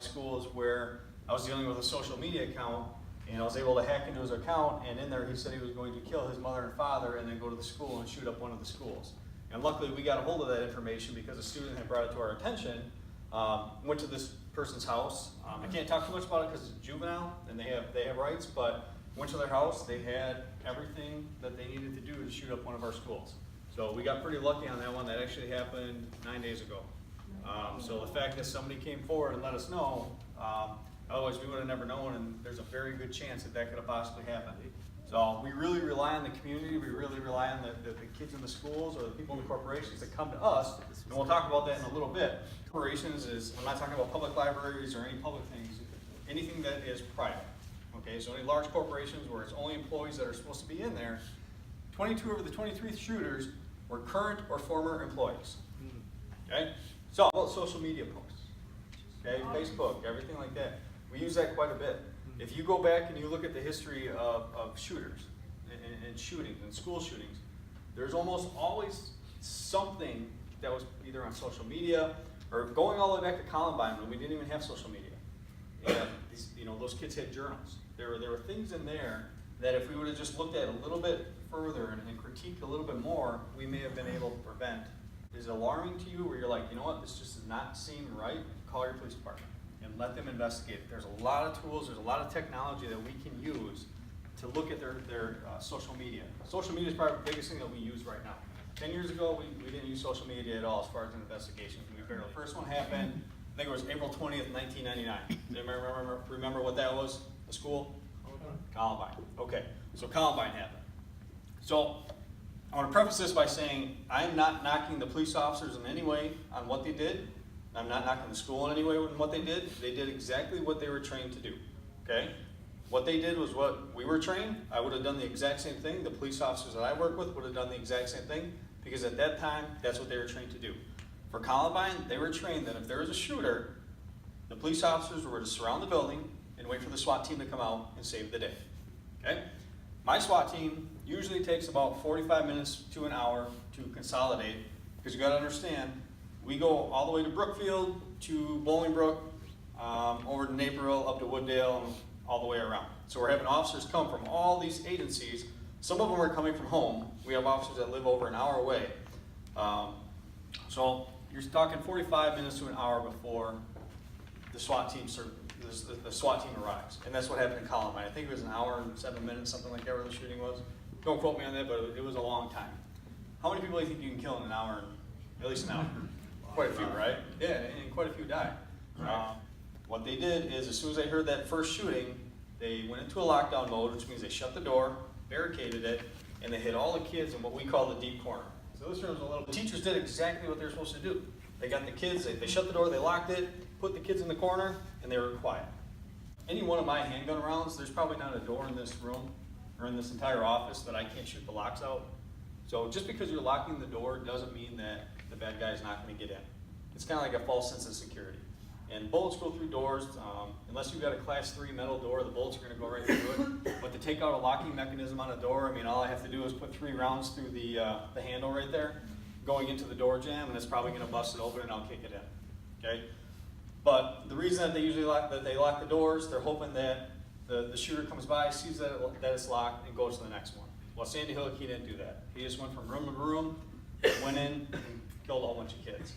schools where I was dealing with a social media account, and I was able to hack into his account, and in there he said he was going to kill his mother and father and then go to the school and shoot up one of the schools. And luckily we got a hold of that information because a student had brought it to our attention, went to this person's house. I can't talk too much about it because it's juvenile and they have rights, but went to their house, they had everything that they needed to do to shoot up one of our schools. So we got pretty lucky on that one. That actually happened 9 days ago. So the fact that somebody came forward and let us know, otherwise we would have never known, and there's a very good chance that that could have possibly happened. So we really rely on the community, we really rely on the kids in the schools or the people in the corporations that come to us, and we'll talk about that in a little bit. Corporations is, I'm not talking about public libraries or any public things, anything that is private. Okay, so any large corporations where it's only employees that are supposed to be in there, 22 of the 23 shooters were current or former employees. Okay, so about social media posts, okay, Facebook, everything like that. We use that quite a bit. If you go back and you look at the history of shooters and shootings and school shootings, there's almost always something that was either on social media or going all the way back to Columbine when we didn't even have social media. And these, those kids had journals. There were things in there that if we would have just looked at a little bit further and critiqued a little bit more, we may have been able to prevent. Is it alarming to you where you're like, you know what, this just does not seem right? Call your police department and let them investigate it. There's a lot of tools, there's a lot of technology that we can use to look at their social media. Social media is probably the biggest thing that we use right now. 10 years ago, we didn't use social media at all as far as an investigation. We barely. The first one happened, I think it was April 20th, 1999. Remember what that was? The school? Columbine. Okay, so Columbine happened. So I want to preface this by saying I'm not knocking the police officers in any way on what they did. I'm not knocking the school in any way on what they did. They did exactly what they were trained to do. Okay? What they did was what we were trained. I would have done the exact same thing. The police officers that I work with would have done the exact same thing because at that time, that's what they were trained to do. For Columbine, they were trained that if there was a shooter, the police officers were to surround the building and wait for the SWAT team to come out and save the day. Okay? My SWAT team usually takes about 45 minutes to an hour to consolidate because you got to understand, we go all the way to Brookfield, to Bolingbrook, over to Naperville, up to Wooddale, and all the way around. So we're having officers come from all these agencies. Some of them are coming from home. We have officers that live over an hour away. So you're talking 45 minutes to an hour before the SWAT team arrives. And that's what happened in Columbine. I think it was an hour and 7 minutes, something like that, where the shooting was. Don't quote me on that, but it was a long time. How many people do you think you can kill in an hour? At least an hour. Quite a few, right? Yeah, and quite a few died. What they did is, as soon as they heard that first shooting, they went into a lockdown mode, which means they shut the door, barricaded it, and they hit all the kids in what we call the deep corner. So this room's a little. The teachers did exactly what they were supposed to do. They got the kids, they shut the door, they locked it, put the kids in the corner, and they were quiet. Any one of my handgun rounds, there's probably not a door in this room or in this entire office that I can't shoot the locks out. So just because you're locking the door doesn't mean that the bad guy is not going to get in. It's kind of like a false sense of security. And bullets go through doors. Unless you've got a class 3 metal door, the bullets are going to go right through it. But to take out a locking mechanism on a door, I mean, all I have to do is put 3 rounds through the handle right there, going into the door jamb, and it's probably going to bust it open and I'll kick it in. Okay? But the reason that they usually lock the doors, they're hoping that the shooter comes by, sees that it's locked, and goes to the next one. Well, Sandy Hook, he didn't do that. He just went from room to room, went in, and killed a whole bunch of kids.